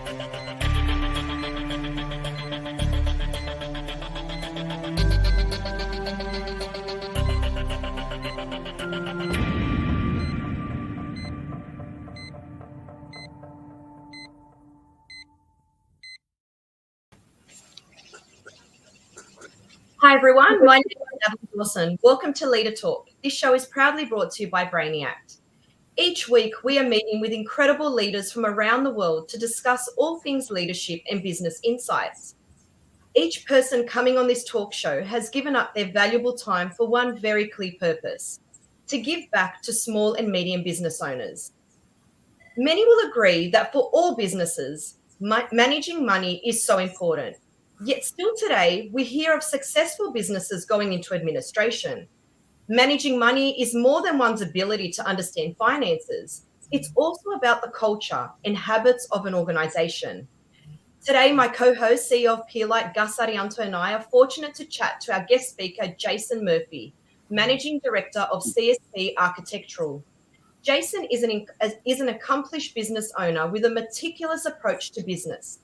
Hi everyone, my name is Natalie Dawson. Welcome to Leader Talk. This show is proudly brought to you by Brainiact. Each week we are meeting with incredible leaders from around the world to discuss all things leadership and business insights. Each person coming on this talk show has given up their valuable time for one very clear purpose: to give back to small and medium business owners. Many will agree that for all businesses, managing money is so important. Yet still today, we hear of successful businesses going into administration. Managing money is more than one's ability to understand finances. It's also about the culture and habits of an organization. Today, my co-host, CEO of Peerlight, Gus Arianto, and I are fortunate to chat to our guest speaker, Jason Murphy, Managing Director of CSP Architectural. Jason is an accomplished business owner with a meticulous approach to business.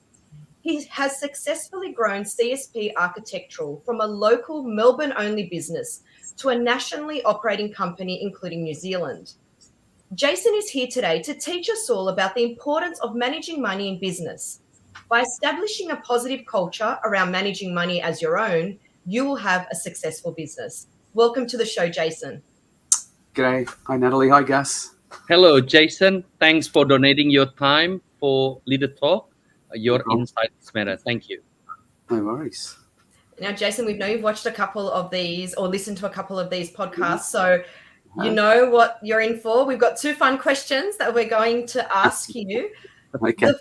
He has successfully grown CSP Architectural from a local Melbourne-only business to a nationally operating company, including New Zealand. Jason is here today to teach us all about the importance of managing money in business. By establishing a positive culture around managing money as your own, you will have a successful business. Welcome to the show, Jason. G'day. Hi, Natalie. Hi, Gus. Hello, Jason. Thanks for donating your time for Leader Talk. Your insights matter. Thank you. No worries. Now, Jason, we know you've watched a couple of these or listened to a couple of these podcasts, so you know what you're in for. We've got two fun questions that we're going to ask you. Okay.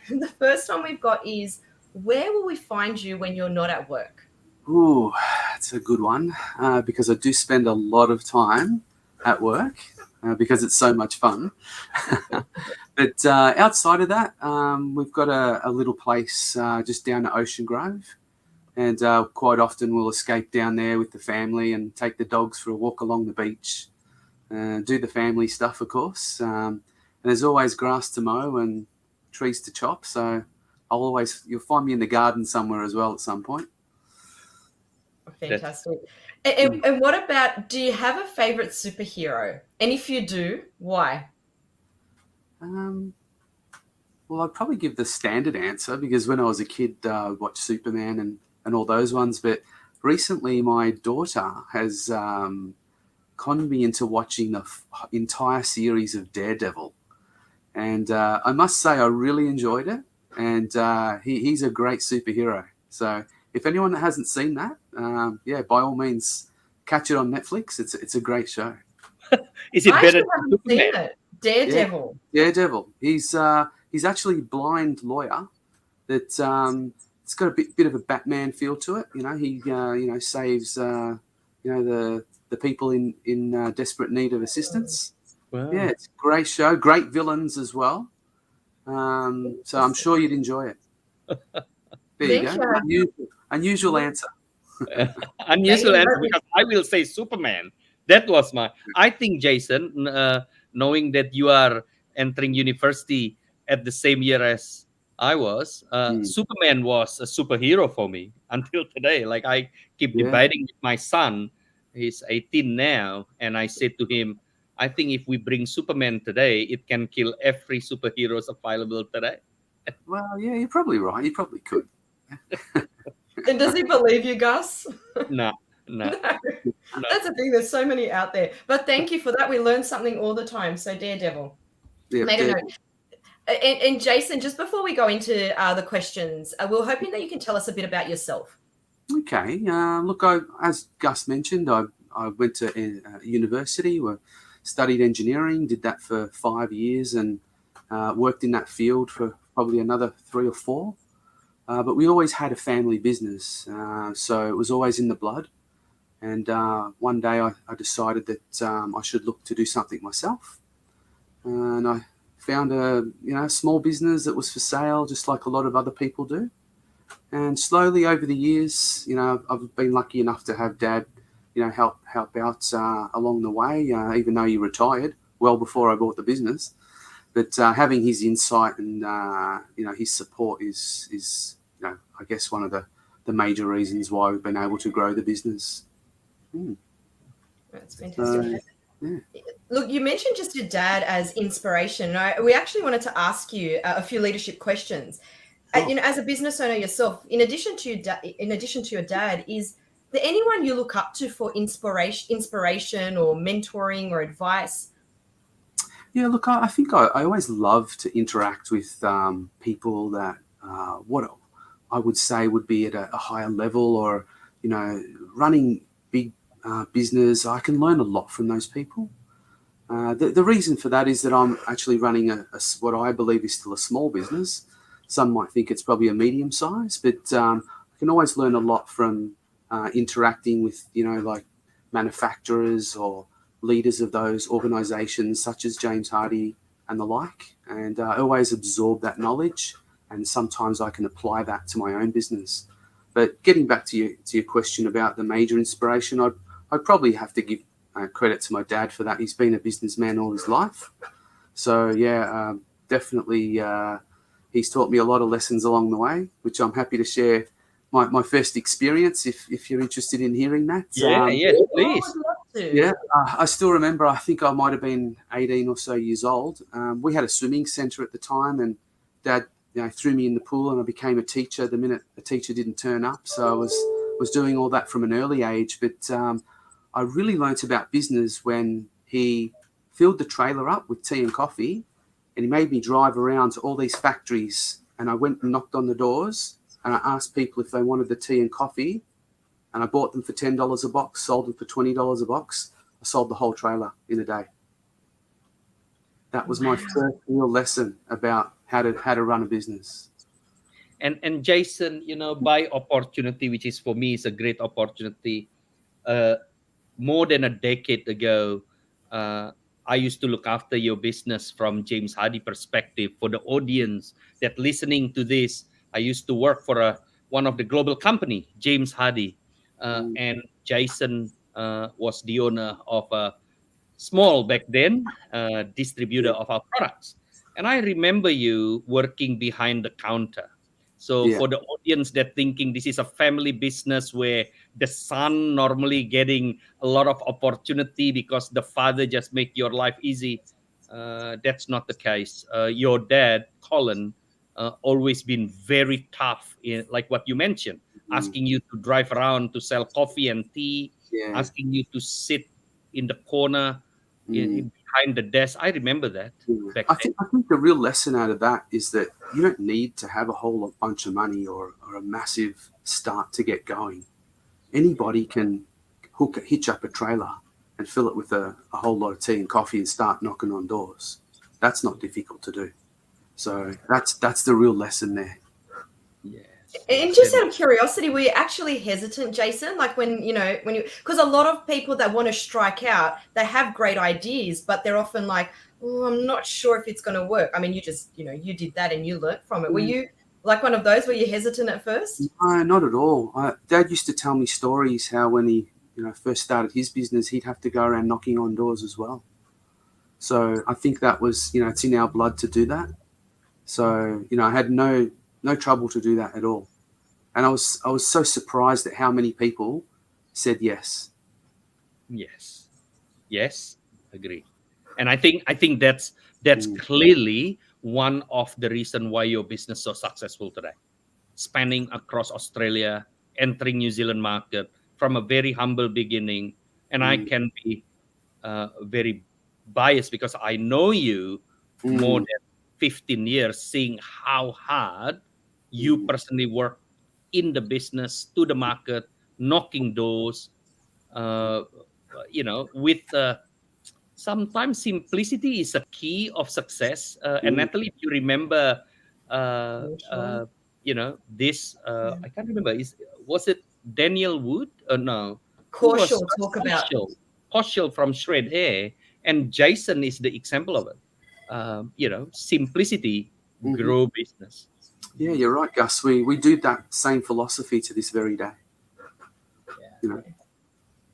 The first one we've got is, where will we find you when you're not at work? Ooh, that's a good one because I do spend a lot of time at work because it's so much fun. But outside of that, we've got a little place just down at Ocean Grove, and quite often we'll escape down there with the family and take the dogs for a walk along the beach, do the family stuff, of course. And there's always grass to mow and trees to chop, so you'll find me in the garden somewhere as well at some point. Fantastic. And what about, do you have a favorite superhero? And if you do, why? Well, I'd probably give the standard answer because when I was a kid, I watched Superman and all those ones. But recently, my daughter has conned me into watching the entire series of Daredevil. And I must say I really enjoyed it. And he's a great superhero. So if anyone that hasn't seen that, by all means, catch it on Netflix. It's a great show. Is it better than Superman? Daredevil. Yeah, Daredevil. He's actually a blind lawyer that it's got a bit of a Batman feel to it. You know, he saves the people in desperate need of assistance. Wow. Yeah, it's a great show. Great villains as well. So I'm sure you'd enjoy it. There you go. Unusual answer. Unusual answer because I will say Superman. That was I think, Jason, knowing that you are entering university at the same year as I was, Superman was a superhero for me until today. Like, I keep debating with my son. He's 18 now. And I said to him, I think if we bring Superman today, it can kill every superhero available today. Well, yeah, you're probably right. You probably could. And does he believe you, Gus? No. That's the thing. There's so many out there. But thank you for that. We learn something all the time. So Daredevil. Yeah, Made a note. And Jason, just before we go into the questions, we're hoping that you can tell us a bit about yourself. Okay. Look, as Gus mentioned, I went to university, studied engineering, did that for 5 years, and worked in that field for probably another 3 or 4. But we always had a family business, so it was always in the blood. And one day I decided that I should look to do something myself. And I found a small business that was for sale, just like a lot of other people do. And slowly over the years, I've been lucky enough to have Dad, help out along the way, even though he retired well before I bought the business. But having his insight and his support is I guess one of the major reasons why we've been able to grow the business. That's fantastic. Yeah. Look, you mentioned just your dad as inspiration. We actually wanted to ask you a few leadership questions. As a business owner yourself, in addition to your dad, is there anyone you look up to for inspiration or mentoring or advice? Yeah, look, I think I always love to interact with people that what I would say would be at a higher level, or running big business. I can learn a lot from those people. The reason for that is that I'm actually running what I believe is still a small business. Some might think it's probably a medium size, but I can always learn a lot from interacting with like manufacturers or leaders of those organisations such as James Hardie and the like, and I always absorb that knowledge, and sometimes I can apply that to my own business. But getting back to your question about the major inspiration, I'd probably have to give credit to my dad for that. He's been a businessman all his life, so yeah, definitely he's taught me a lot of lessons along the way, which I'm happy to share my first experience if you're interested in hearing that. Yes, please. Yeah, I still remember, I think I might have been 18 or so years old. We had a swimming centre at the time, and Dad threw me in the pool, and I became a teacher the minute a teacher didn't turn up. So I was doing all that from an early age. But I really learnt about business when he filled the trailer up with tea and coffee, and he made me drive around to all these factories, and I went and knocked on the doors, and I asked people if they wanted the tea and coffee, and I bought them for $10 a box, sold them for $20 a box. I sold the whole trailer in a day. That was my first real lesson about how to run a business. And Jason, by opportunity, which is for me is a great opportunity. More than a decade ago, I used to look after your business from James Hardie perspective. For the audience that listening to this, I used to work for one of the global company, James Hardie, and Jason was the owner of a small back then distributor of our products. And I remember you working behind the counter. So for the audience that thinking this is a family business where the son normally getting a lot of opportunity because the father just make your life easy, that's not the case. Your dad, Colin, always been very tough, like what you mentioned, asking you to drive around to sell coffee and tea, asking you to sit in the corner behind the desk. I remember that. I think the real lesson out of that is that you don't need to have a whole bunch of money or a massive start to get going. Anybody can hitch up a trailer and fill it with a whole lot of tea and coffee and start knocking on doors. That's not difficult to do. So that's the real lesson there. Yes. And just out of curiosity, were you actually hesitant, Jason? Like when you, because a lot of people that want to strike out, they have great ideas, but they're often like, oh, I'm not sure if it's going to work. I mean, you just, you did that and you learnt from it. Were you like one of those? Were you hesitant at first? No, not at all. Dad used to tell me stories how when he, first started his business, he'd have to go around knocking on doors as well. So I think that was, it's in our blood to do that. So, I had no trouble to do that at all. And I was so surprised at how many people said yes. Yes, agree. And I think that's clearly one of the reason why your business is so successful today. Spanning across Australia, entering New Zealand market from a very humble beginning. And I can be very biased because I know you more than 15 years, seeing how hard you personally work in the business, to the market, knocking doors, with sometimes simplicity is a key of success. And Natalie, if you remember, this, I can't remember, was it Daniel Wood? No. Kaushal, talk about. Kaushal from Shred Hair, and Jason is the example of it. Simplicity, grow business. Yeah, you're right, Gus. We do that same philosophy to this very day.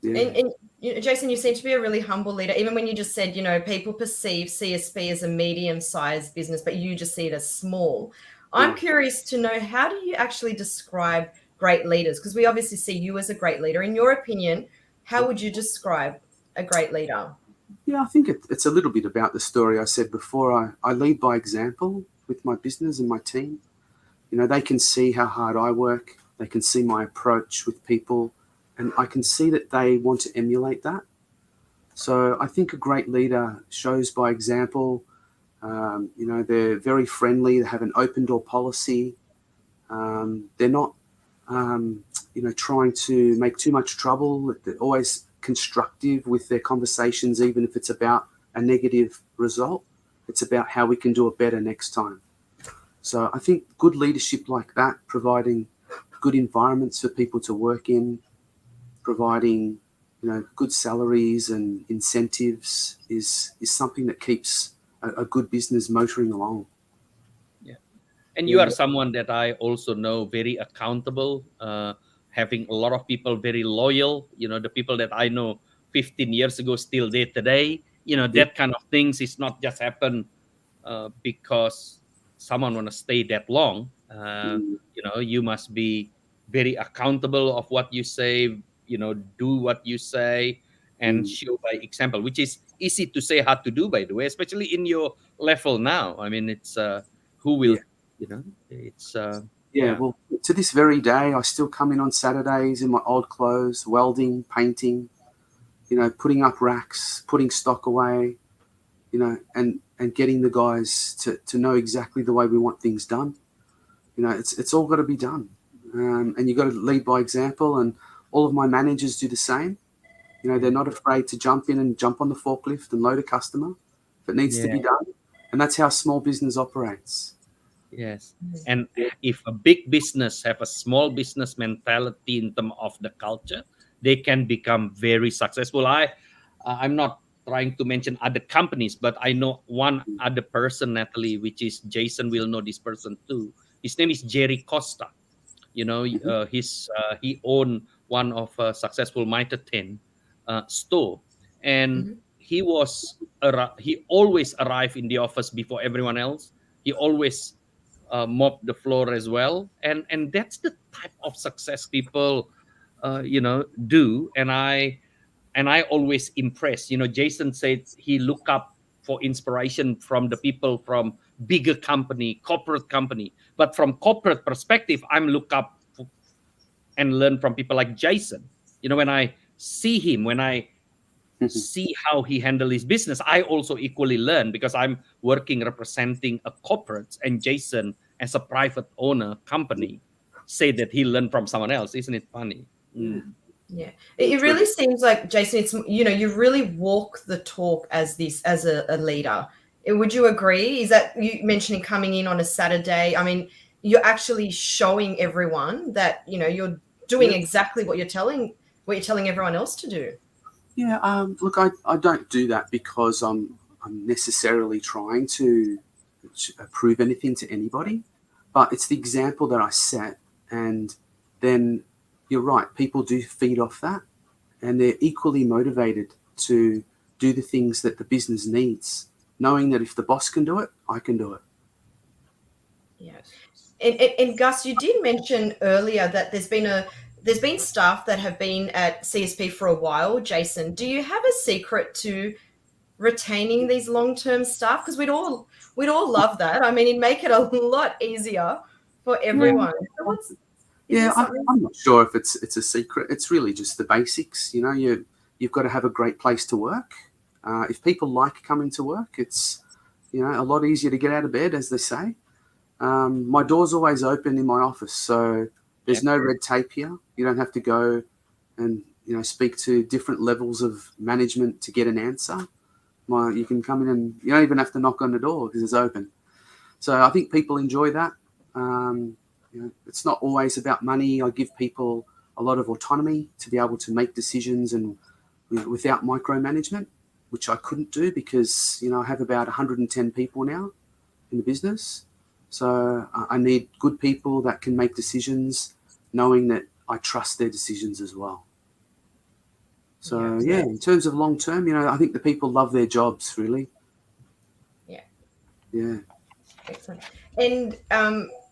And Jason, you seem to be a really humble leader. Even when you just said, people perceive CSP as a medium-sized business, but you just see it as small. I'm curious to know, how do you actually describe great leaders? Because we obviously see you as a great leader. In your opinion, how would you describe a great leader? Yeah, I think it's a little bit about the story I said before. I lead by example with my business and my team. They can see how hard I work. They can see my approach with people, and I can see that they want to emulate that. So I think a great leader shows by example. They're very friendly. They have an open door policy. They're not, trying to make too much trouble. They're always constructive with their conversations, even if it's about a negative result. It's about how we can do it better next time. So I think good leadership like that, providing good environments for people to work in, providing good salaries and incentives is something that keeps a good business motoring along. Yeah. And you are someone that I also know very accountable, having a lot of people very loyal. The people that I know 15 years ago still there today. That kind of things is not just happen because someone want to stay that long. You must be very accountable of what you say, do what you say and show by example, which is easy to say, hard to do, by the way, especially in your level now. I mean, it's who will, it's well, to this very day, I still come in on Saturdays in my old clothes, welding, painting, putting up racks, putting stock away, and getting the guys to know exactly the way we want things done. It's all got to be done. And you've got to lead by example. And all of my managers do the same. They're not afraid to jump in and jump on the forklift and load a customer if it needs to be done. And that's how small business operates. Yes. And if a big business have a small business mentality in terms of the culture, they can become very successful. I'm not trying to mention other companies, but I know one other person, Natalie, which is Jason will know this person too. His name is Jerry Costa. He owned one of successful Mitre 10 store, and he always arrived in the office before everyone else. He always mop the floor as well, and that's the type of success people do. And I always impress. Jason said he look up for inspiration from the people from bigger company, corporate company, but from corporate perspective, I'm look up and learn from people like Jason. When I see him, when I see how he handle his business, I also equally learn, because I'm working representing a corporate, and Jason as a private owner company say that he learned from someone else. Isn't it funny? Yeah, it really seems like, Jason, it's you really walk the talk as a leader. Would you agree? Is that you mentioning coming in on a Saturday? I mean, you're actually showing everyone that you're doing exactly what you're telling everyone else to do. Yeah, look, I don't do that because I'm necessarily trying to prove anything to anybody, but it's the example that I set, and then you're right, people do feed off that, and they're equally motivated to do the things that the business needs, knowing that if the boss can do it, I can do it. Yes. And Gus, you did mention earlier that there's been staff that have been at CSP for a while. Jason, do you have a secret to retaining these long-term staff? Because we'd all love that. I mean, it'd make it a lot easier for everyone. I'm not sure if it's a secret. It's really just the basics. You've got to have a great place to work. If people like coming to work, it's a lot easier to get out of bed, as they say. My door's always open in my office, so there's no red tape here. You don't have to go and speak to different levels of management to get an answer. You can come in and you don't even have to knock on the door because it's open. So I think people enjoy that. It's not always about money. I give people a lot of autonomy to be able to make decisions and without micromanagement, which I couldn't do because I have about 110 people now in the business. So I need good people that can make decisions, knowing that I trust their decisions as well. So yeah, in terms of long term, I think the people love their jobs, really. Yeah. Excellent. And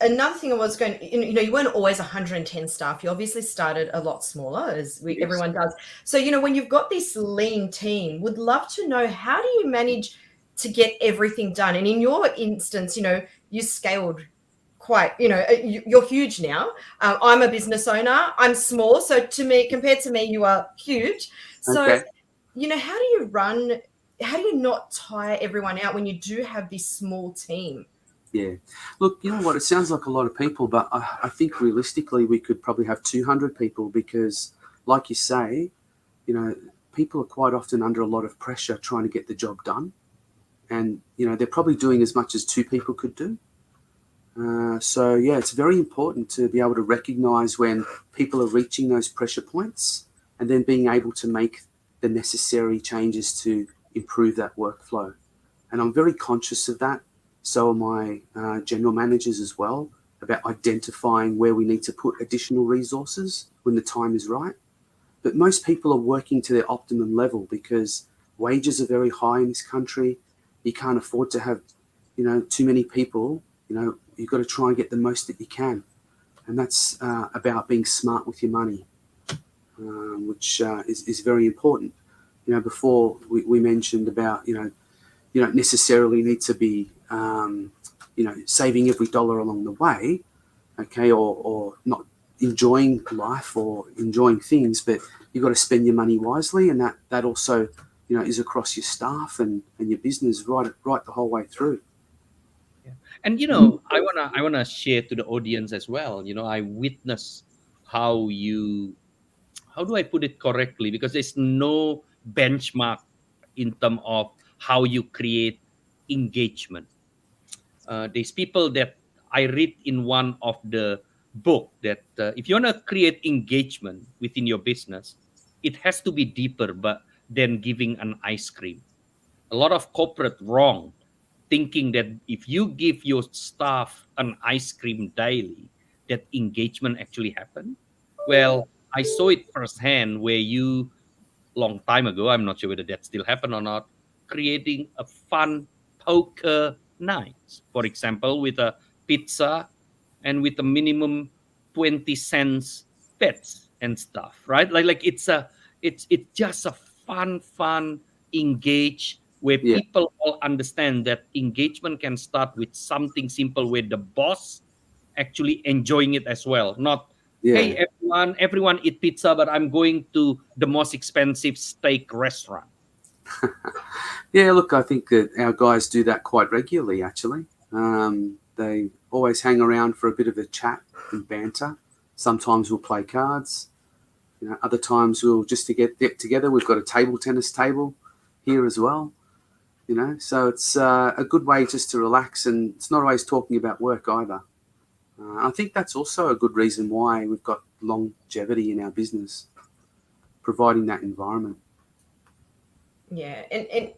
another thing I was going, you weren't always 110 staff. You obviously started a lot smaller, as everyone does. So, when you've got this lean team, would love to know, how do you manage to get everything done? And in your instance, you scaled quite, you're huge now. I'm a business owner. I'm small. So compared to me, you are huge. So, Okay. how do you not tire everyone out when you do have this small team? Yeah. Look, you know what? It sounds like a lot of people, but I think realistically we could probably have 200 people because, like you say, people are quite often under a lot of pressure trying to get the job done. And, they're probably doing as much as two people could do. So, yeah, it's very important to be able to recognise when people are reaching those pressure points and then being able to make the necessary changes to improve that workflow. And I'm very conscious of that. So are my general managers as well, about identifying where we need to put additional resources when the time is right. But most people are working to their optimum level because wages are very high in this country. You can't afford to have, too many people. You've got to try and get the most that you can. And that's about being smart with your money, which is very important. Before we mentioned about, you don't necessarily need to be, saving every dollar along the way, okay, or not enjoying life or enjoying things, but you've got to spend your money wisely, and that also, is across your staff and your business right the whole way through. Yeah. And I wanna share to the audience as well. I witness how do I put it correctly? Because there's no benchmark in terms of how you create engagement. There's people that I read in one of the book that if you want to create engagement within your business, it has to be deeper than giving an ice cream. A lot of corporate wrong, thinking that if you give your staff an ice cream daily, that engagement actually happen. Well, I saw it firsthand where you, long time ago, I'm not sure whether that still happen or not, creating a fun poker night, for example, with a pizza and with a minimum 20 cents bets and stuff, right? Like it's just a fun engage where people all understand that engagement can start with something simple where the boss actually enjoying it as well, not hey everyone eat pizza, but I'm going to the most expensive steak restaurant. Yeah, look, I think that our guys do that quite regularly, actually. They always hang around for a bit of a chat and banter. Sometimes we'll play cards. Other times we'll just to get together. We've got a table tennis table here as well. So it's a good way just to relax, and it's not always talking about work either. I think that's also a good reason why we've got longevity in our business, providing that environment. Yeah, and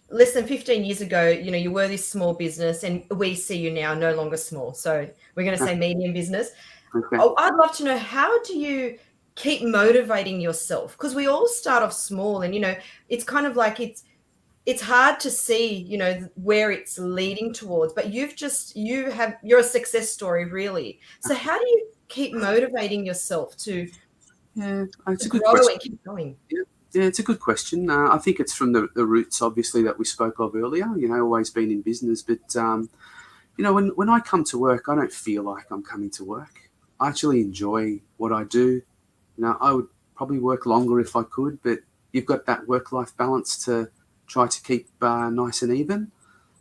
less than 15 years ago, you were this small business, and we see you now no longer small. So we're going to say medium business. Okay. I'd love to know, how do you keep motivating yourself? Because we all start off small, and it's kind of like it's hard to see, where it's leading towards. But you're a success story, really. So how do you keep motivating yourself to it's a good grow question. and keep going? Yeah, it's a good question. I think it's from the roots, obviously, that we spoke of earlier. Always been in business, but when I come to work, I don't feel like I'm coming to work. I actually enjoy what I do. I would probably work longer if I could, but you've got that work-life balance to try to keep nice and even.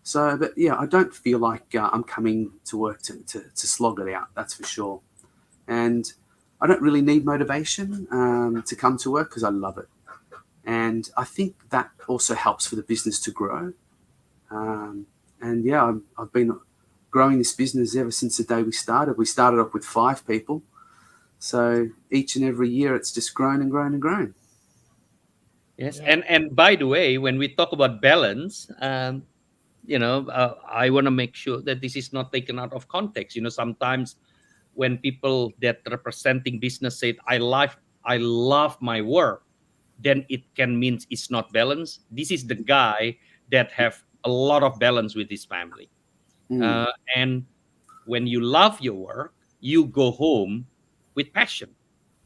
So, but yeah, I don't feel like I'm coming to work to slog it out. That's for sure. And I don't really need motivation to come to work because I love it. And I think that also helps for the business to grow. And yeah, I've been growing this business ever since the day we started. We started off with 5 people. So each and every year it's just grown and grown and grown. Yes. Yeah. And by the way, when we talk about balance, I want to make sure that this is not taken out of context. Sometimes when people that representing business say, I love my work, then it can mean it's not balanced. This is the guy that have a lot of balance with his family. And when you love your work, you go home with passion.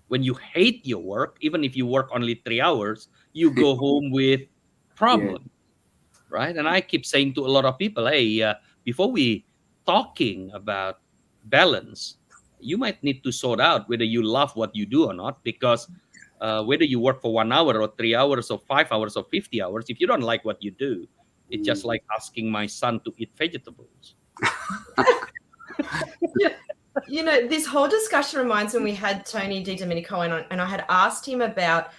When you hate your work, even if you work only 3 hours, you go home with problem, right? And I keep saying to a lot of people, hey, before we talking about balance, you might need to sort out whether you love what you do or not, because whether you work for 1 hour or 3 hours or 5 hours or 50 hours, if you don't like what you do, it's just like asking my son to eat vegetables. You know, this whole discussion reminds me, we had Tony Di Domenico on, and I had asked him about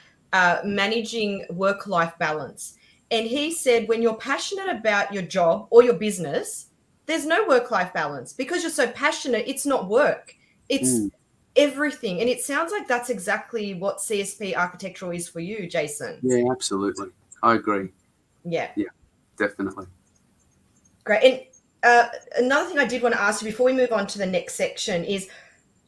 managing work-life balance. And he said, when you're passionate about your job or your business, there's no work-life balance, because you're so passionate. It's not work. It's everything. And it sounds like that's exactly what CSP Architectural is for you, Jason. Yeah, absolutely. I agree. Yeah. Yeah, definitely. Great. And another thing I did want to ask you before we move on to the next section is,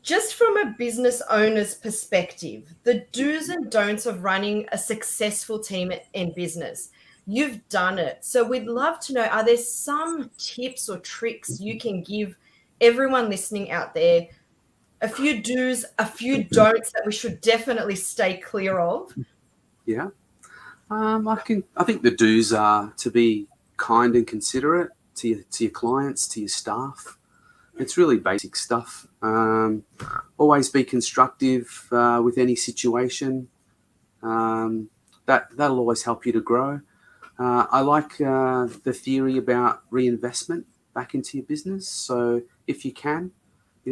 just from a business owner's perspective, the do's and don'ts of running a successful team in business. You've done it. So we'd love to know, are there some tips or tricks you can give everyone listening out there? A few do's, a few don'ts that we should definitely stay clear of? Yeah. I think the do's are to be kind and considerate to your clients, to your staff. It's really basic stuff. Always be constructive with any situation. That'll always help you to grow. I like the theory about reinvestment back into your business. So if you can,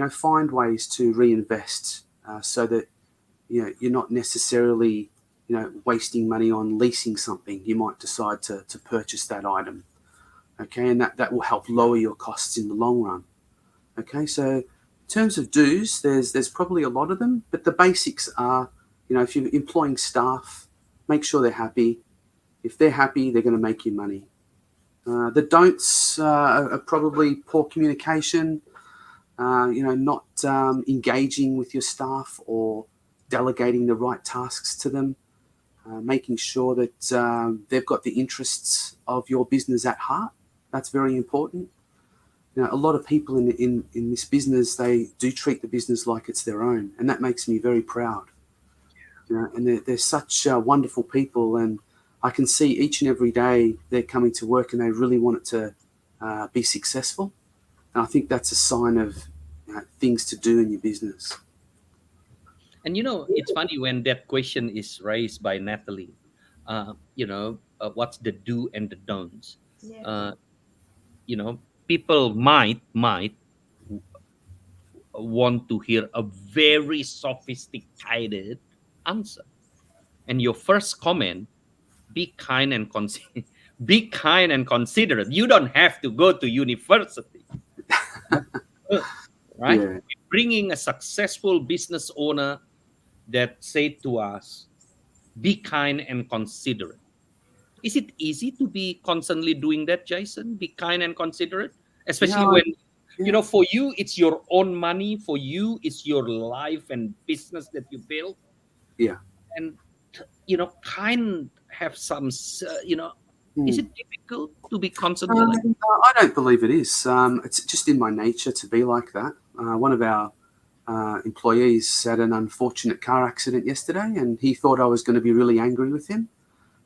find ways to reinvest so that you're not necessarily wasting money on leasing something. You might decide to purchase that item. Okay, and that will help lower your costs in the long run. Okay, so in terms of do's, there's probably a lot of them, but the basics are, if you're employing staff, make sure they're happy. If they're happy, they're going to make you money. The don'ts are probably poor communication, not engaging with your staff or delegating the right tasks to them, making sure that they've got the interests of your business at heart. That's very important. A lot of people in this business, they do treat the business like it's their own, and that makes me very proud. And they're such wonderful people, and I can see each and every day they're coming to work and they really want it to be successful. And I think that's a sign of things to do in your business. And it's funny when that question is raised by Natalie. What's the do and the don'ts? Yeah. People might want to hear a very sophisticated answer. And your first comment, be kind and be kind and considerate. You don't have to go to university, right? Yeah. Bringing a successful business owner that said to us, be kind and considerate. Is it easy to be constantly doing that, Jason? Be kind and considerate, especially when for you it's your own money. For you, it's your life and business that you build. Yeah. And kind have some. Is it difficult to be constantly? I don't believe it is. It's just in my nature to be like that. One of our employees had an unfortunate car accident yesterday, and he thought I was going to be really angry with him.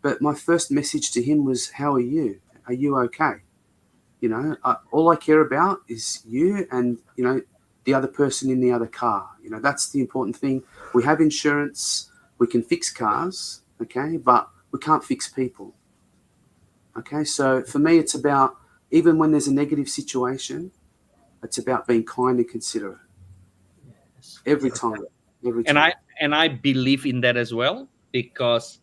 But my first message to him was, how are you? Are you okay? All I care about is you and, the other person in the other car. That's the important thing. We have insurance. We can fix cars, okay, but we can't fix people. Okay, so for me, it's about, even when there's a negative situation, it's about being kind and considerate. Yes. Every time. And I believe in that as well, because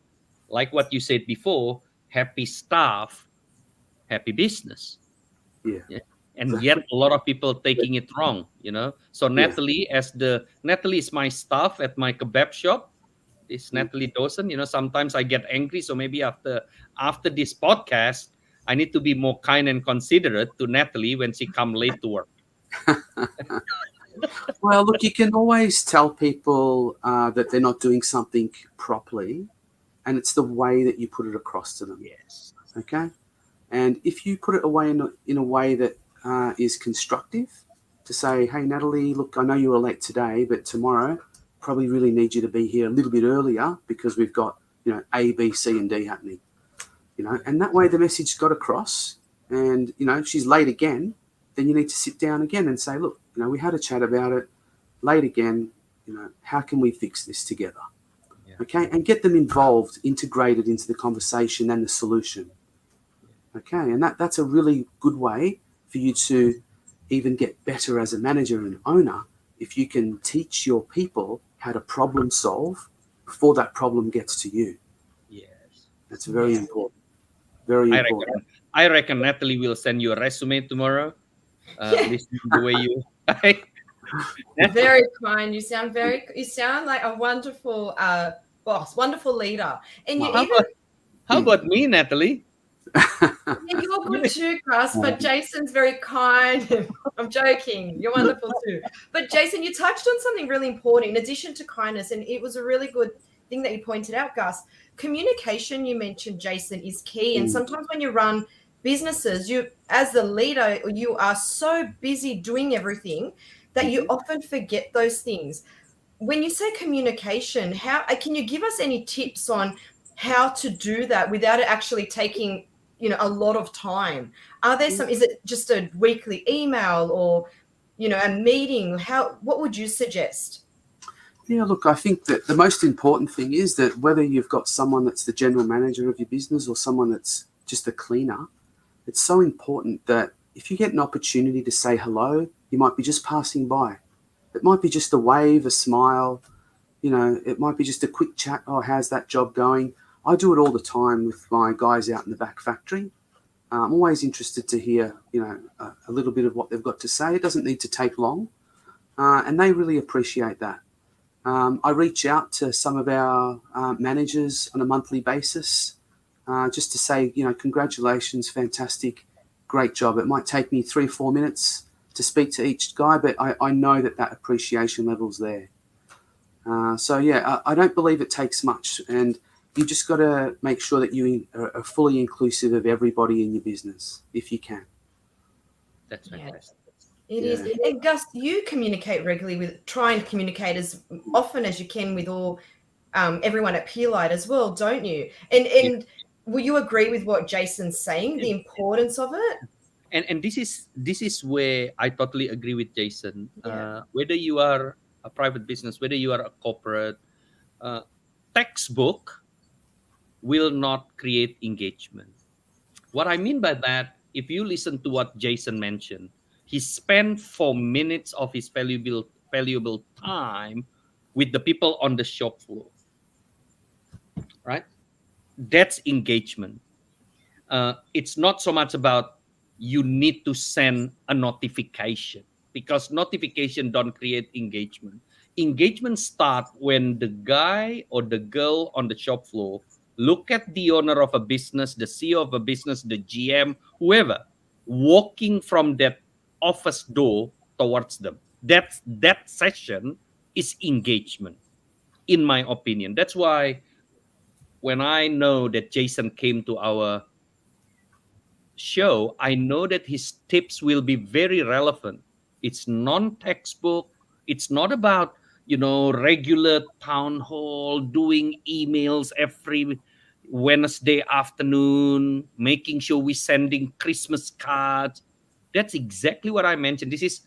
like what you said before, happy staff, happy business. Yeah. And yet a lot of people taking it wrong, So Natalie, Natalie is my staff at my kebab shop. This Natalie Dawson, sometimes I get angry. So maybe after this podcast, I need to be more kind and considerate to Natalie when she come late to work. Well, look, you can always tell people that they're not doing something properly and it's the way that you put it across to them. Yes. Okay, and if you put it away in a way that is constructive, to say, hey Natalie, look, I know you were late today, but tomorrow probably really need you to be here a little bit earlier because we've got, you know, A, B, C, and D happening. You know, and that way the message got across. And, you know, if she's late again, then you need to sit down again and say, look, you know, we had a chat about it, late again, you know, how can we fix this together? Yeah. Okay, and get them involved, integrated into the conversation and the solution. Okay, and that's a really good way for you to even get better as a manager and owner if you can teach your people how to problem solve before that problem gets to you. Yes. That's very important. Very important. I reckon Natalie will send you a resume tomorrow. Listening the way you. Very kind. You sound like a wonderful boss, wonderful leader. And how about me, Natalie? Yeah, you're good too, Gus, but Jason's very kind. I'm joking. You're wonderful too. But Jason, you touched on something really important in addition to kindness, and it was a really good thing that you pointed out, Gus. Communication, you mentioned, Jason, is key. And sometimes when you run businesses, you, as the leader, you are so busy doing everything that you often forget those things. When you say communication, how can you give us any tips on how to do that without it actually taking, you know, a lot of time? Are there some, is it just a weekly email or, you know, a meeting? What would you suggest? Yeah, look, I think that the most important thing is that whether you've got someone that's the general manager of your business or someone that's just a cleaner, it's so important that if you get an opportunity to say hello, you might be just passing by. It might be just a wave, a smile, you know, it might be just a quick chat. Oh, how's that job going? I do it all the time with my guys out in the back factory. I'm always interested to hear, you know, a little bit of what they've got to say. It doesn't need to take long. And they really appreciate that. I reach out to some of our managers on a monthly basis just to say, you know, congratulations, fantastic, great job. It might take me 3 or 4 minutes to speak to each guy, but I know that appreciation level's there. So, yeah, I don't believe it takes much. And you just got to make sure that you are fully inclusive of everybody in your business, if you can. That's fantastic. It is. And Gus, you communicate regularly try and communicate as often as you can with all everyone at Peerlight as well, don't you? And will you agree with what Jason's saying, the importance of it? And this is where I totally agree with Jason. Whether you are a private business, whether you are a corporate, textbook will not create engagement. What I mean by that, if you listen to what Jason mentioned, he spent 4 minutes of his valuable time with the people on the shop floor, right? That's engagement. It's not so much about you need to send a notification, because notification don't create engagement. Engagement start when the guy or the girl on the shop floor look at the owner of a business, the CEO of a business, the GM, whoever, walking from that office door towards them. That session is engagement, in my opinion. That's why when I know that Jason came to our show, I know that his tips will be very relevant. It's non-textbook. It's not about, you know, regular town hall, doing emails every Wednesday afternoon, making sure we're sending Christmas cards. That's exactly what I mentioned. This is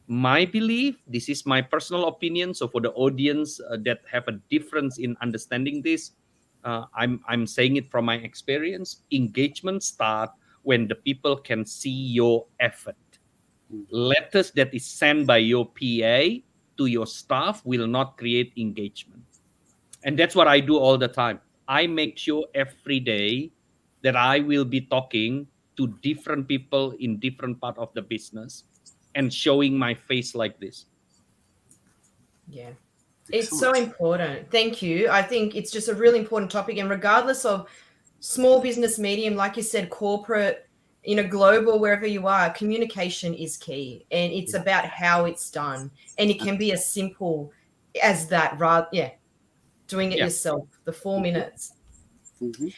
my belief. This is my personal opinion. So for the audience that have a difference in understanding this, I'm saying it from my experience. Engagement start when the people can see your effort. Letters that is sent by your PA to your staff will not create engagement. And that's what I do all the time. I make sure every day that I will be talking to different people in different part of the business and showing my face like this. Yeah. It's so important. Thank you. I think it's just a really important topic. And regardless of small business, medium, like you said, corporate, you know, global, wherever you are, communication is key. And it's about how it's done. And it can be as simple as that. doing it Yeah. yourself, the 4 minutes. Mhm.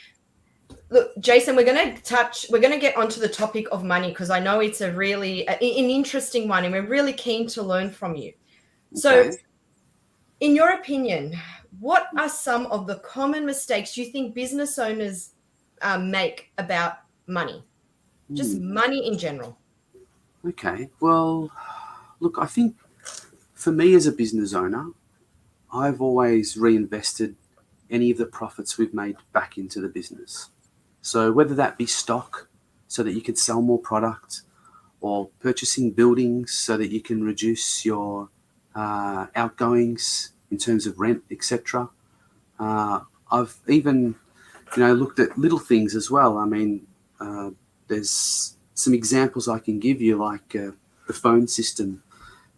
Look, Jason, we're going to get onto the topic of money because I know it's a really an interesting one and we're really keen to learn from you. So Okay. in your opinion, what are some of the common mistakes you think business owners make about money? Just money in general. Okay. Well, look, I think for me as a business owner, I've always reinvested any of the profits we've made back into the business. So whether that be stock so that you can sell more product, or purchasing buildings so that you can reduce your outgoings in terms of rent, etc. I've even, looked at little things as well. I mean, there's some examples I can give you, like the phone system.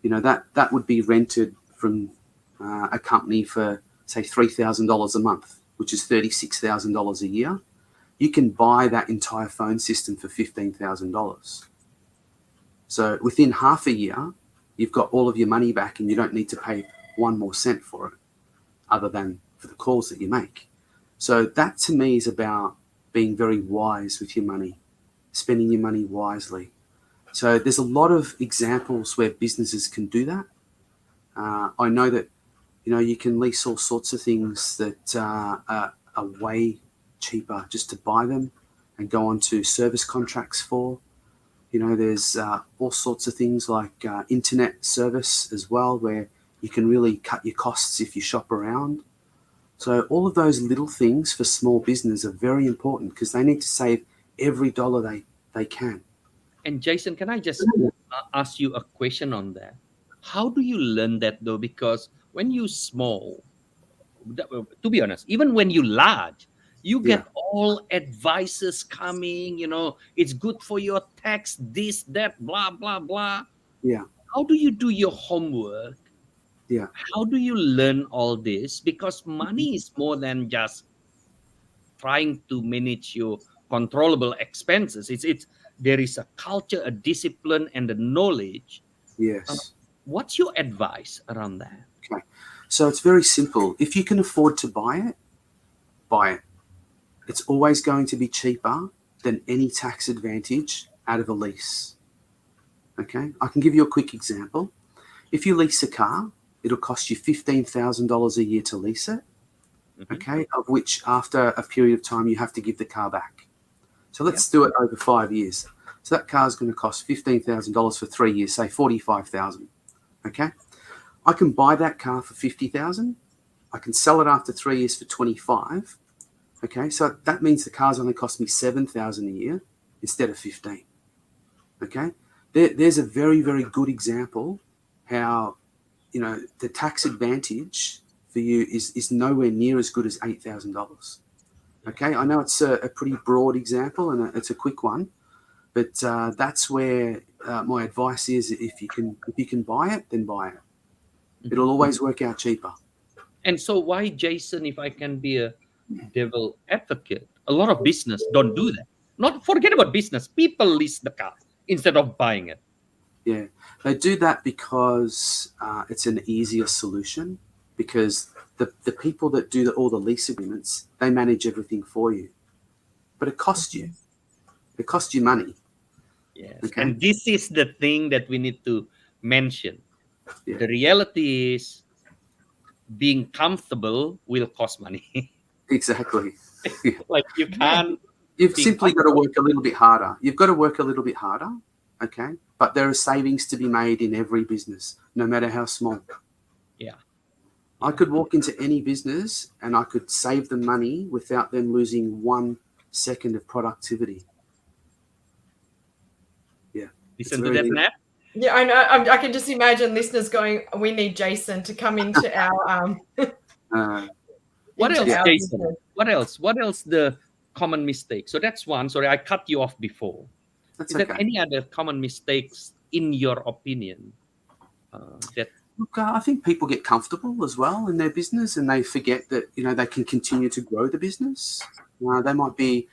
That would be rented from a company for, say, $3,000 a month, which is $36,000 a year. You can buy that entire phone system for $15,000. So within half a year, you've got all of your money back and you don't need to pay 1 more cent for it, other than for the calls that you make. So that to me is about being very wise with your money, spending your money wisely. So there's a lot of examples where businesses can do that. I know that, you can lease all sorts of things that are way cheaper just to buy them and go on to service contracts for. There's all sorts of things like internet service as well, where you can really cut your costs if you shop around. So all of those little things for small business are very important because they need to save every dollar they can. And Jason, can I just ask you a question on that? How do you learn that though? Because when you small, to be honest, even when you large, you get all advices coming, it's good for your tax, this, that, blah, blah, blah. Yeah. How do you do your homework? Yeah. How do you learn all this? Because money is more than just trying to manage your controllable expenses. It's there is a culture, a discipline, and a knowledge. Yes. What's your advice around that? Okay. So it's very simple. If you can afford to buy it, buy it. It's always going to be cheaper than any tax advantage out of a lease. Okay. I can give you a quick example. If you lease a car, it'll cost you $15,000 a year to lease it. Okay, of which after a period of time you have to give the car back. So let's do it over 5 years. So that car is going to cost $15,000 for 3 years, say $45,000. Okay, I can buy that car for $50,000. I can sell it after 3 years for $25,000. Okay, so that means the car's only cost me $7,000 a year instead of $15,000. Okay, there's a very, very good example how the tax advantage for you is nowhere near as good as $8,000. Okay, I know it's a pretty broad example and it's a quick one, but that's where my advice is: if you can buy it, then buy it. It'll always work out cheaper. And so, why, Jason, if I can be a devil advocate, a lot of business don't do that. Not forget about business. People lease the car instead of buying it. Yeah, they do that because it's an easier solution. Because the people that do all the lease agreements, they manage everything for you, but it costs you. It costs you money. Yes, Okay. and this is the thing that we need to mention. Yeah. The reality is, being comfortable will cost money. Exactly. Like you can't. You've simply got to work a little bit harder. You've got to work a little bit harder, okay? But there are savings to be made in every business, no matter how small. Yeah. I could walk into any business and I could save them money without them losing 1 second of productivity. Yeah. Listen to that, Nat. Yeah, I know. I can just imagine listeners going, "We need Jason to come into our." What else, our Jason? business. What else? What else? The common mistake. So that's one. Sorry, I cut you off before. That's Is there okay. any other common mistakes in your opinion? That Look, I think people get comfortable as well in their business, and they forget that they can continue to grow the business. They might be,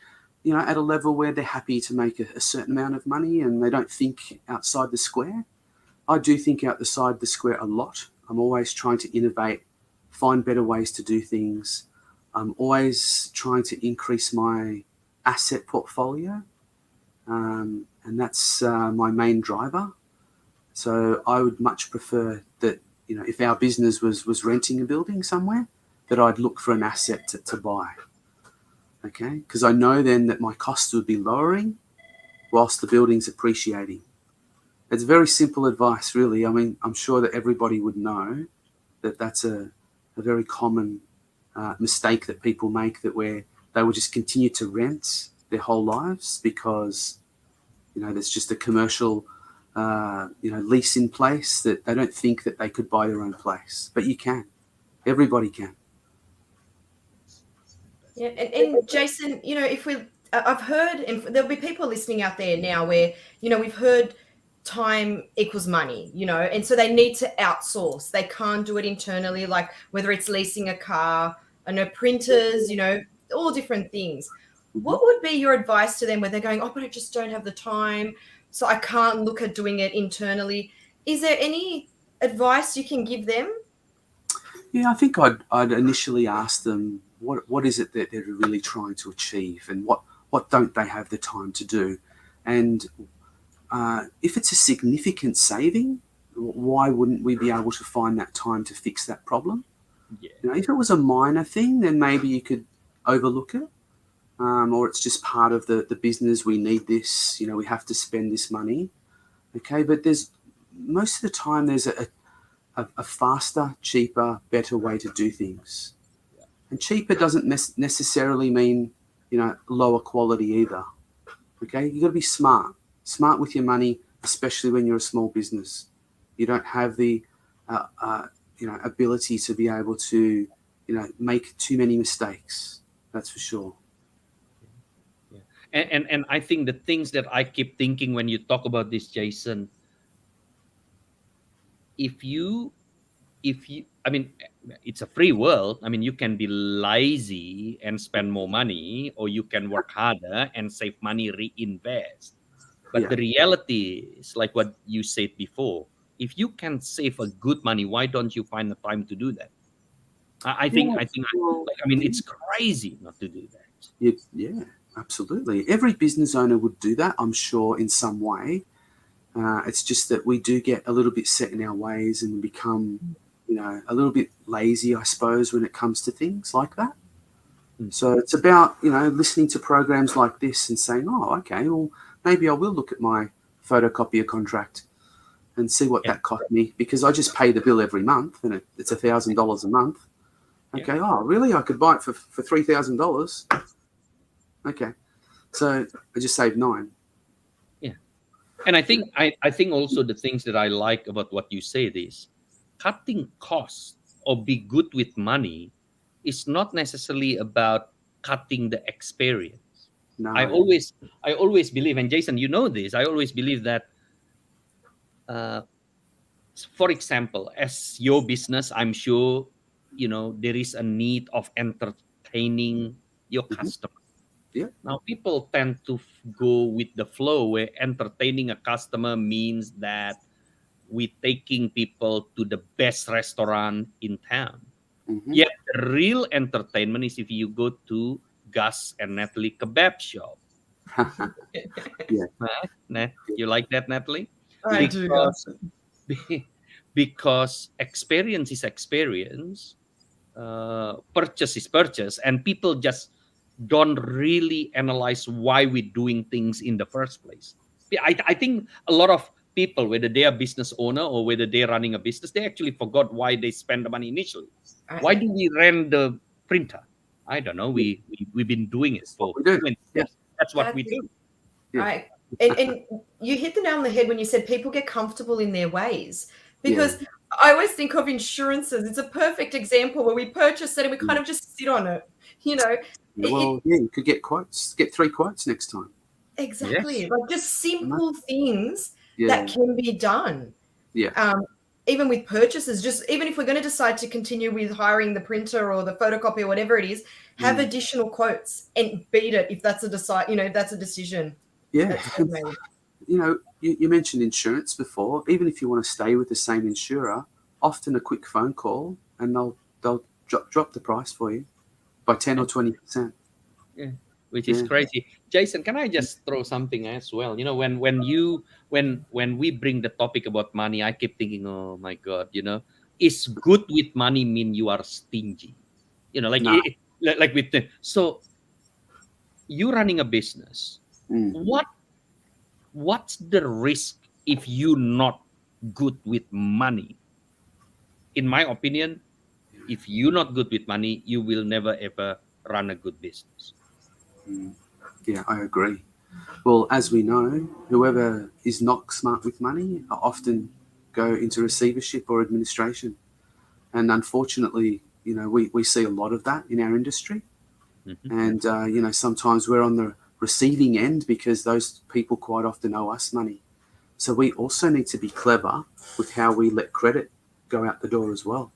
at a level where they're happy to make a certain amount of money, and they don't think outside the square. I do think outside the square a lot. I'm always trying to innovate find better ways to do things. I'm always trying to increase my asset portfolio, and that's my main driver. So I would much prefer that, if our business was renting a building somewhere, that I'd look for an asset to buy. Okay, because I know then that my costs would be lowering whilst the building's appreciating. It's very simple advice, really. I mean, I'm sure that everybody would know that that's a very common mistake that people make, that where they will just continue to rent their whole lives because, there's just a commercial, lease in place, that they don't think that they could buy their own place. But you can. Everybody can. Yeah, and Jason, I've heard, and there'll be people listening out there now where, we've heard time equals money, and so they need to outsource. They can't do it internally, like whether it's leasing a car, printers, all different things. What would be your advice to them when they're going, oh, but I just don't have the time, so I can't look at doing it internally? Is there any advice you can give them? Yeah, I think I'd initially ask them, what is it that they're really trying to achieve, and what don't they have the time to do? And if it's a significant saving, why wouldn't we be able to find that time to fix that problem? Yeah. If it was a minor thing, then maybe you could overlook it, or it's just part of the business. We need this, we have to spend this money. Okay, but most of the time there's a faster, cheaper, better way to do things. And cheaper doesn't necessarily mean, lower quality either. Okay, you got to be smart with your money, especially when you're a small business. You don't have the, ability to be able to, make too many mistakes. That's for sure. Yeah. And I think the things that I keep thinking when you talk about this, Jason, if you, I mean, it's a free world. I mean, you can be lazy and spend more money, or you can work harder and save money, reinvest. But the reality is like what you said before. If you can save a good money, why don't you find the time to do that? I think, it's crazy not to do that. Yeah, absolutely. Every business owner would do that, I'm sure, in some way. It's just that we do get a little bit set in our ways and become, a little bit lazy, I suppose, when it comes to things like that. So it's about, listening to programs like this and saying, oh, okay, well, maybe I will look at my photocopier contract and see what that cost me, because I just pay the bill every month and it's $1,000 a month. Okay, oh, really? I could buy it for $3,000. Okay, so I just saved $9,000. Yeah, and I think also the things that I like about what you said is cutting costs or be good with money is not necessarily about cutting the experience. No. I always believe, and Jason, you know this, I always believe that, for example, as your business, I'm sure, there is a need of entertaining your customer. Yeah. Now, people tend to go with the flow where entertaining a customer means that we're taking people to the best restaurant in town. Yet the real entertainment is if you go to Gus and Natalie kebab shop. Yeah. You like that, Natalie? I do. Because experience is experience, purchase is purchase, and people just don't really analyze why we're doing things in the first place. I think a lot of people, whether they are business owner or whether they're running a business, they actually forgot why they spend the money initially. Why do we rent the printer? I don't know. We've been doing it for 20 years. That's what we do. Yeah. Right. And you hit the nail on the head when you said people get comfortable in their ways, because I always think of insurances. It's a perfect example where we purchase it and we kind of just sit on it, you could get quotes, get 3 quotes next time. Exactly. Yes. Like just simple things that can be done. Yeah. Even with purchases, just even if we're going to decide to continue with hiring the printer or the photocopy or whatever it is, have additional quotes and beat it if that's that's a decision. Yeah. You mentioned insurance before. Even if you want to stay with the same insurer, often a quick phone call and they'll they'll drop the price for you by 10 or 20%. Yeah, which is crazy. Jason, can I just throw something as well? You know, when we bring the topic about money, I keep thinking, oh my God, you know, is good with money mean you are stingy? You know, like No. like with so you running a business, what's the risk if you not good with money? In my opinion, if you're not good with money, you will never ever run a good business. Yeah, I agree. Well, as we know, whoever is not smart with money often go into receivership or administration. And unfortunately, you know, we see a lot of that in our industry. And, you know, sometimes we're on the receiving end because those people quite often owe us money. So we also need to be clever with how we let credit go out the door as well.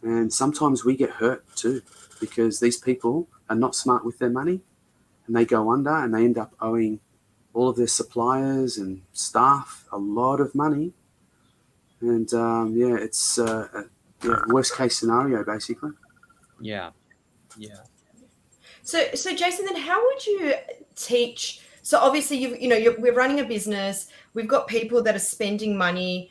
And sometimes we get hurt too because these people are not smart with their money and they go under and they end up owing all of their suppliers and staff a lot of money. And it's worst case scenario basically. Yeah. So Jason, then how would you teach? So obviously, we're running a business. We've got people that are spending money.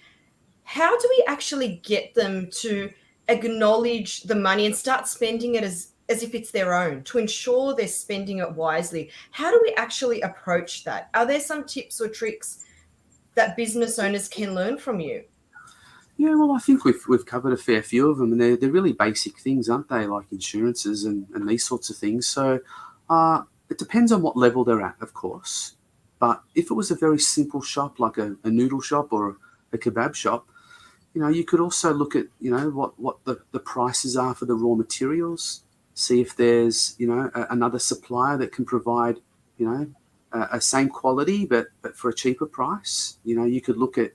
How do we actually get them to acknowledge the money and start spending it as if it's their own, to ensure they're spending it wisely? How do we actually approach that? Are there some tips or tricks that business owners can learn from you? Yeah, well, I think we've covered a fair few of them, and they're really basic things, aren't they? Like insurances and these sorts of things. So it depends on what level they're at, of course. But if it was a very simple shop, like a noodle shop or a kebab shop, you know, you could also look at, you know, what the prices are for the raw materials. See if there's, you know, another supplier that can provide, you know, a same quality but for a cheaper price. You know, you could look at,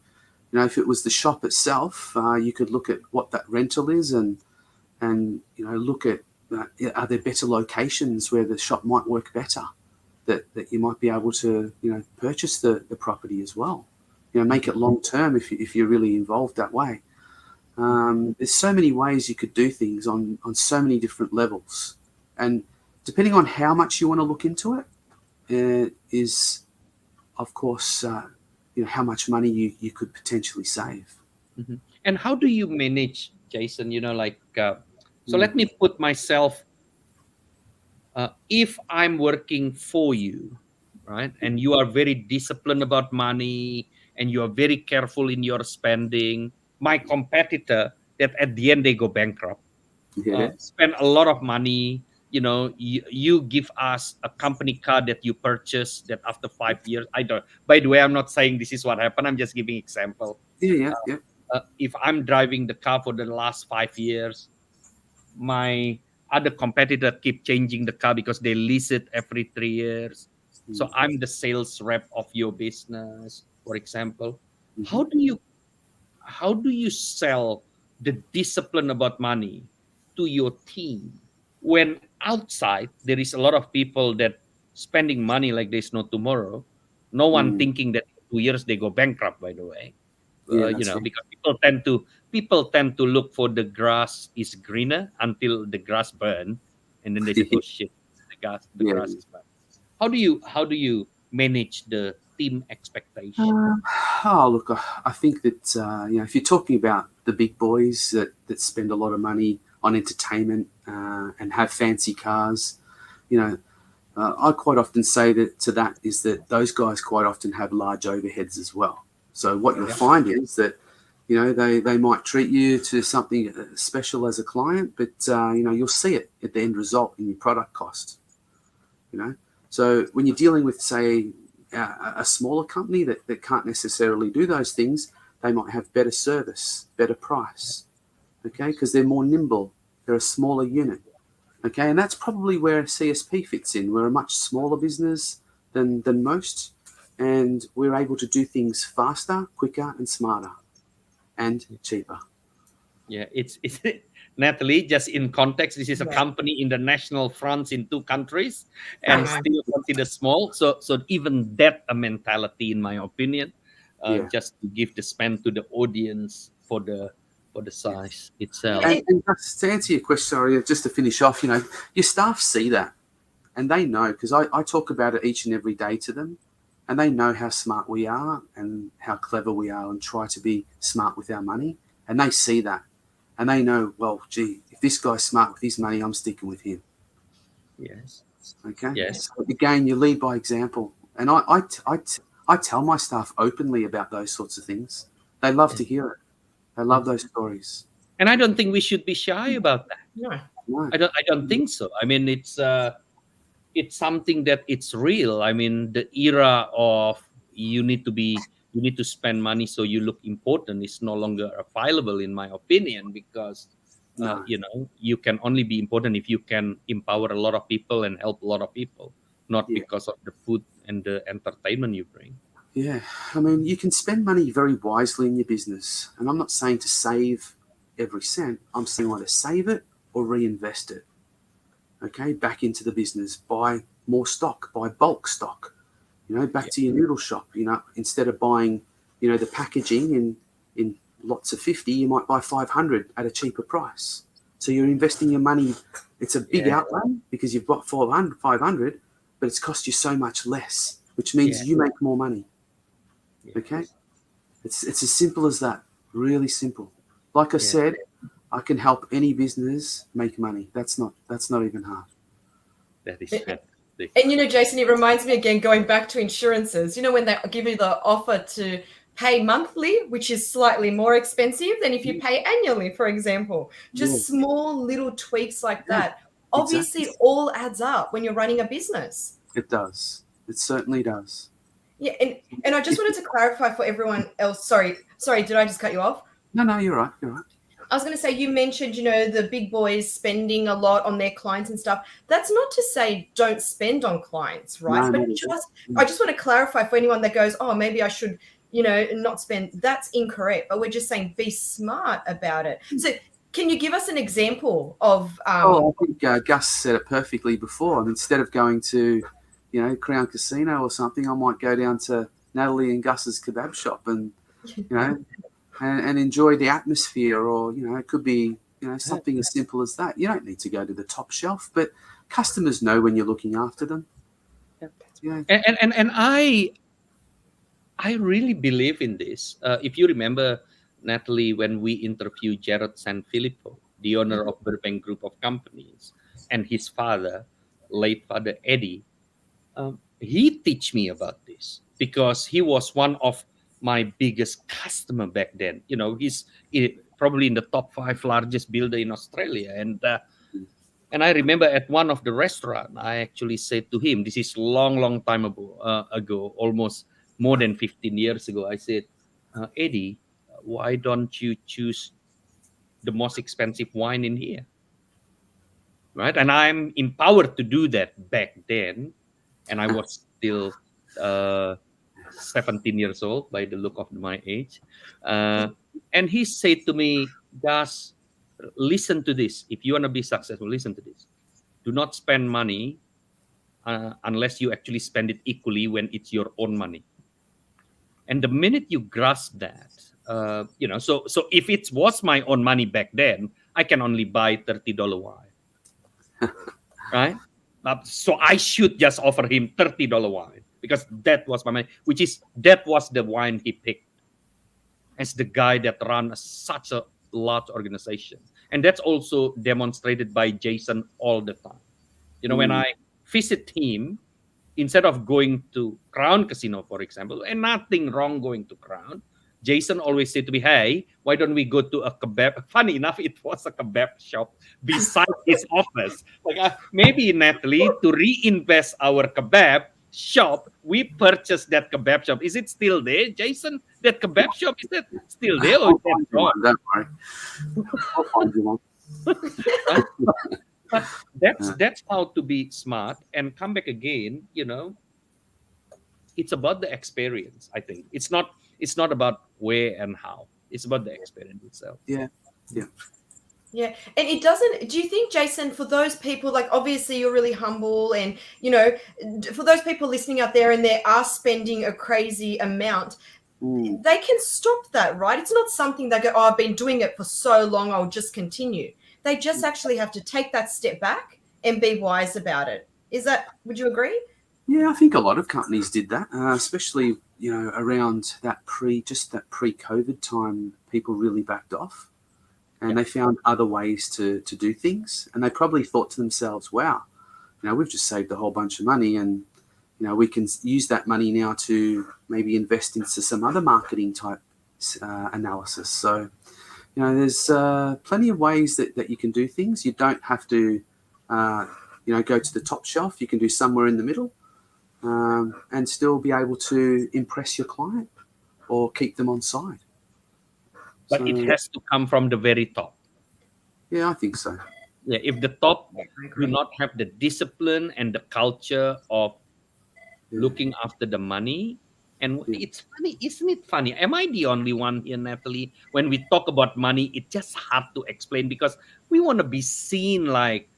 you know, if it was the shop itself, you could look at what that rental is and you know, look at are there better locations where the shop might work better that you might be able to, you know, purchase the property as well. You know, make it long term if you're really involved that way. There's so many ways you could do things on so many different levels, and depending on how much you want to look into it, is of course you know, how much money you could potentially save. And how do you manage, Jason? You know, like so let me put myself. If I'm working for you, right, and you are very disciplined about money and you are very careful in your spending, my competitor that at the end they go bankrupt, spend a lot of money. You know, you give us a company car that you purchase that after 5 years, I don't. By the way, I'm not saying this is what happened. I'm just giving example. Yeah. If I'm driving the car for the last 5 years, my other competitor keep changing the car because they lease it every 3 years. So I'm the sales rep of your business, for example. How do you sell the discipline about money to your team when outside there is a lot of people that spending money like there's no tomorrow? No one thinking that in 2 years they go bankrupt, by the way. You know, Right. because people tend to look for the grass is greener until the grass burn, and then they say, "Oh shit, the grass is burned." How do you manage the team expectation? Look, I think that you know, if you're talking about the big boys that spend a lot of money on entertainment and have fancy cars, you know, I quite often say that is that those guys quite often have large overheads as well. So what you'll find is that, you know, they might treat you to something special as a client, but you know, you'll see it at the end result in your product cost. You know, so when you're dealing with, say, a smaller company that can't necessarily do those things, they might have better service, better price, okay, because they're more nimble. They're a smaller unit, okay, and that's probably where CSP fits in. We're a much smaller business than most, and we're able to do things faster, quicker, and smarter, and cheaper. Yeah, it's Natalie. Just in context, this is a company in the national fronts in 2 countries, and still considered small. So even that a mentality, in my opinion, just to give the spend to the audience for for the size itself. And just to answer your question, sorry, just to finish off, your staff see that, and they know, because I talk about it each and every day to them, and they know how smart we are and how clever we are and try to be smart with our money, and they see that, and they know, well, gee, if this guy's smart with his money, I'm sticking with him. Yes. Okay. Yes. So again, you lead by example, and I tell my staff openly about those sorts of things. They love to hear it. They love those stories. And I don't think we should be shy about that. No. No. I don't think so. I mean, it's something that it's real. I mean, the era of you need to spend money so you look important is no longer available, in my opinion, because No. you can only be important if you can empower a lot of people and help a lot of people, not because of the food and the entertainment you bring. Yeah, I mean, you can spend money very wisely in your business, and I'm not saying to save every cent. I'm saying either save it or reinvest it. Okay, back into the business, buy more stock, buy bulk stock. Back to your noodle shop. Instead of buying, the packaging in lots of 50, you might buy 500 at a cheaper price. So you're investing your money. It's a big outlay because you've got 500, but it's cost you so much less, which means you make more money. Okay, it's as simple as that. Really simple. Like I said, I can help any business make money. That's not even hard. That is fantastic. And Jason, it reminds me again, going back to insurances. When they give you the offer to pay monthly, which is slightly more expensive than if you pay annually, for example. Just small little tweaks like that. Obviously, it all adds up when you're running a business. It does. It certainly does. Yeah, and I just wanted to clarify for everyone else. Sorry, did I just cut you off? No, you're right. You're right. I was going to say, you mentioned, the big boys spending a lot on their clients and stuff. That's not to say don't spend on clients, right? No, I just want to clarify for anyone that goes, oh, maybe I should, not spend. That's incorrect. But we're just saying be smart about it. So can you give us an example of... I think Gus said it perfectly before. Instead of going to, Crown Casino or something, I might go down to Natalie and Gus's kebab shop and, and enjoy the atmosphere, or it could be something as simple as that. You don't need to go to the top shelf, but customers know when you're looking after them. And I really believe in this. If you remember, Natalie, when we interviewed Jared Sanfilippo, the owner of Burbank Group of Companies, and his father, late father Eddie, he teach me about this because he was one of my biggest customer back then. He's probably in the top 5 largest builder in Australia. And I remember at one of the restaurant, I actually said to him, this is long time ago, almost more than 15 years ago. I said, Eddie, why don't you choose the most expensive wine in here? Right? And I'm empowered to do that back then. And I was still 17 years old by the look of my age. And he said to me, Gus, listen to this. If you want to be successful, listen to this. Do not spend money unless you actually spend it equally when it's your own money. And the minute you grasp that, so if it was my own money back then, I can only buy $30 wine. Right? So I should just offer him $30 wine because that was my money, that was the wine he picked as the guy that ran such a large organization. And that's also demonstrated by Jason all the time. When I visit him, instead of going to Crown Casino, for example, and nothing wrong going to Crown, Jason always said to me, hey, why don't we go to a kebab? Funny enough, it was a kebab shop beside his office. Maybe, Natalie, to reinvest our kebab shop, we purchased that kebab shop. Is it still there, Jason? That kebab shop, is that still there? Or don't worry. I'll find you one. But that's how to be smart and come back again. It's about the experience. I think it's not about where and how. It's about the experience itself. Yeah. And it doesn't. Do you think, Jason, for those people, obviously you're really humble, and for those people listening out there and they are spending a crazy amount, they can stop that, right? It's not something they go, oh, I've been doing it for so long, I'll just continue. They just actually have to take that step back and be wise about it. Would you agree? Yeah, I think a lot of companies did that, especially, around that pre-COVID time, people really backed off and they found other ways to do things. And they probably thought to themselves, wow, we've just saved a whole bunch of money and, we can use that money now to maybe invest into some other marketing type analysis. So, there's plenty of ways that you can do things. You don't have to, go to the top shelf. You can do somewhere in the middle and still be able to impress your client or keep them on side. But it has to come from the very top. Yeah, I think so. Yeah, if the top do not have the discipline and the culture of looking after the money, and it's funny, isn't it funny? Am I the only one here, Natalie? When we talk about money, it's just hard to explain because we want to be seen like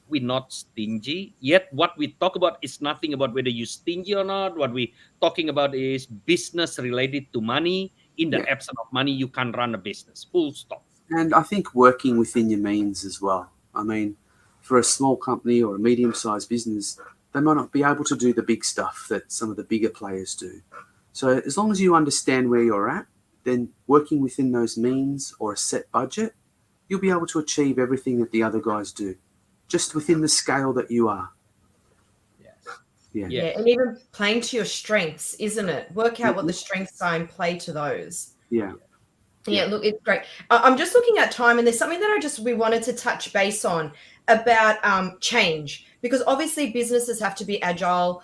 we're not stingy. Yet what we talk about is nothing about whether you're stingy or not. What we're talking about is business related to money. In the absence of money, you can't run a business. Full stop. And I think working within your means as well. I mean, for a small company or a medium-sized business, they might not be able to do the big stuff that some of the bigger players do. So as long as you understand where you're at, then working within those means or a set budget, you'll be able to achieve everything that the other guys do, just within the scale that you are. Yeah, and even playing to your strengths, isn't it? Work out what the strengths are and play to those. Yeah, look, it's great. I'm just looking at time, and there's something that we wanted to touch base on about change, because obviously businesses have to be agile.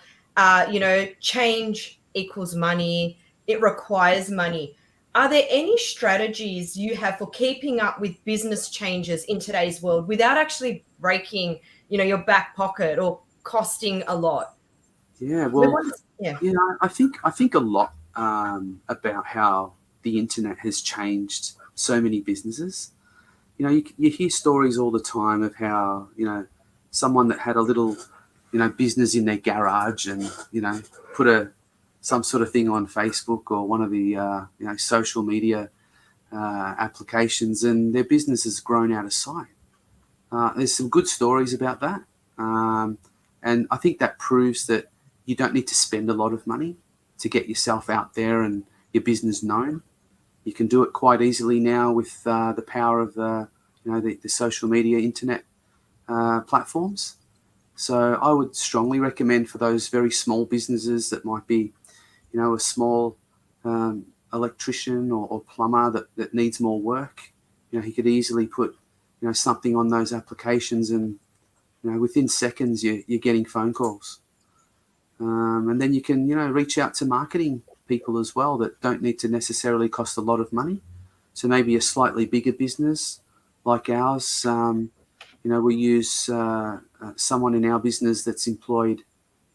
Change equals money. It requires money. Are there any strategies you have for keeping up with business changes in today's world without actually breaking, your back pocket or costing a lot? Yeah, well, I think a lot about how the internet has changed so many businesses. You hear stories all the time of how, someone that had a little, business in their garage and, put some sort of thing on Facebook or one of the, social media applications, and their business has grown out of sight. There's some good stories about that. And I think that proves that you don't need to spend a lot of money to get yourself out there and your business known. You can do it quite easily now with the power of the social media internet platforms. So I would strongly recommend for those very small businesses that might be, a small electrician or plumber that needs more work. He could easily put, something on those applications, and within seconds you're getting phone calls. And then you can, reach out to marketing people as well that don't need to necessarily cost a lot of money. So maybe a slightly bigger business like ours, we use someone in our business that's employed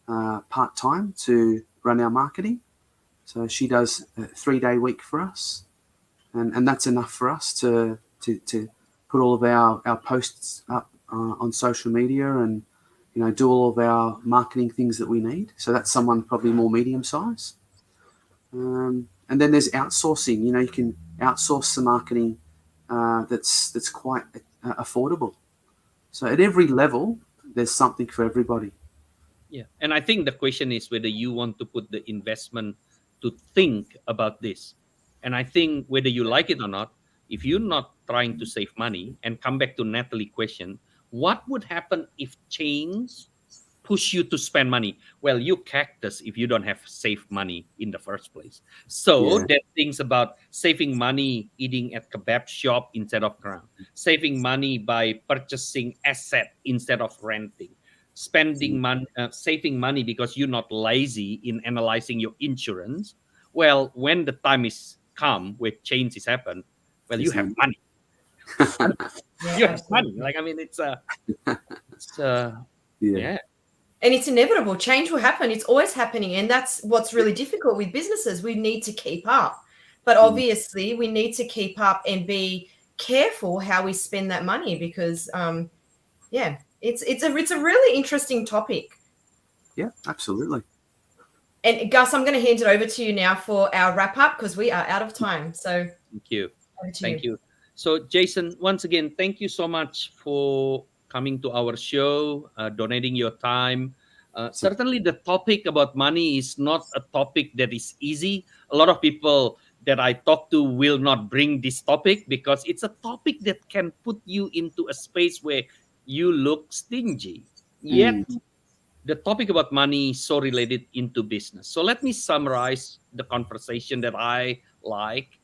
part-time to run our marketing. So she does a 3-day week for us. And that's enough for us to put all of our posts up on social media and, do all of our marketing things that we need. So that's someone probably more medium size. And then there's outsourcing. You can outsource the marketing that's quite affordable. So at every level, there's something for everybody. Yeah, and I think the question is whether you want to put the investment to think about this. And I think whether you like it or not, if you're not trying to save money, and come back to Natalie's question, what would happen if change push you to spend money? Well, you cactus if you don't have saved money in the first place. So there are things about saving money eating at kebab shop instead of ground, saving money by purchasing asset instead of renting, spending money, saving money because you're not lazy in analyzing your insurance. Well, when the time is come where change is happen, well, you have money. You have money. Like, I mean, it's yeah. And it's inevitable. Change will happen. It's always happening. And that's what's really difficult with businesses. We need to keep up. But obviously, we need to keep up and be careful how we spend that money because, it's a really interesting topic. Yeah, absolutely. And Gus, I'm going to hand it over to you now for our wrap up because we are out of time. So Thank you. over to Thank you. you. So, Jason, once again, thank you so much for coming to our show, donating your time. Certainly, the topic about money is not a topic that is easy. A lot of people that I talk to will not bring this topic because it's a topic that can put you into a space where you look stingy. Yet, the topic about money is so related into business. So let me summarize the conversation that I like.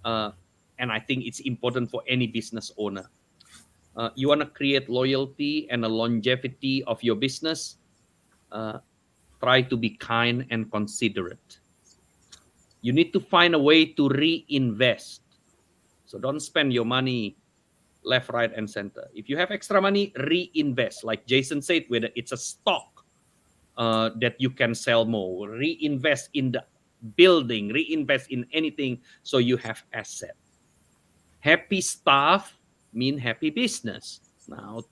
And I think it's important for any business owner. You want to create loyalty and a longevity of your business. Try to be kind and considerate. You need to find a way to reinvest. So don't spend your money left, right, and center. If you have extra money, reinvest. Like Jason said, whether it's a stock that you can sell more, reinvest in the building, reinvest in anything so you have asset. Happy staff mean happy business. Now,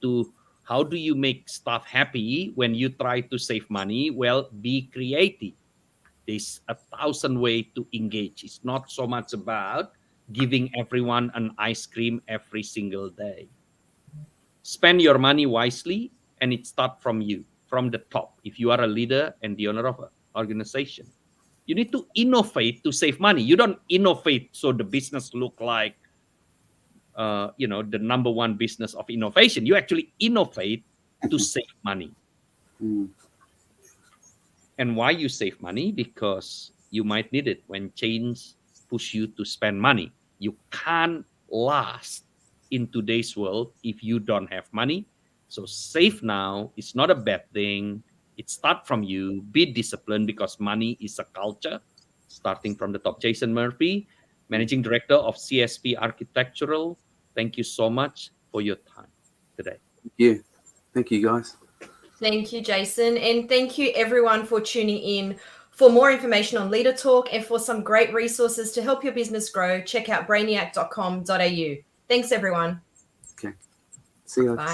how do you make staff happy when you try to save money? Well, be creative. There's 1,000 ways to engage. It's not so much about giving everyone an ice cream every single day. Spend your money wisely, and it starts from you, from the top. If you are a leader and the owner of an organization, you need to innovate to save money. You don't innovate so the business look like the number one business of innovation. You actually innovate to save money. And why you save money? Because you might need it when change push you to spend money. You can't last in today's world if you don't have money. So save now is not a bad thing. It starts from you. Be disciplined because money is a culture. Starting from the top. Jason Murphy, Managing Director of CSP Architectural. Thank you so much for your time today. Yeah. Thank you, guys. Thank you, Jason. And thank you, everyone, for tuning in. For more information on Leader Talk and for some great resources to help your business grow, check out brainiact.com.au. Thanks, everyone. Okay. See you. Bye.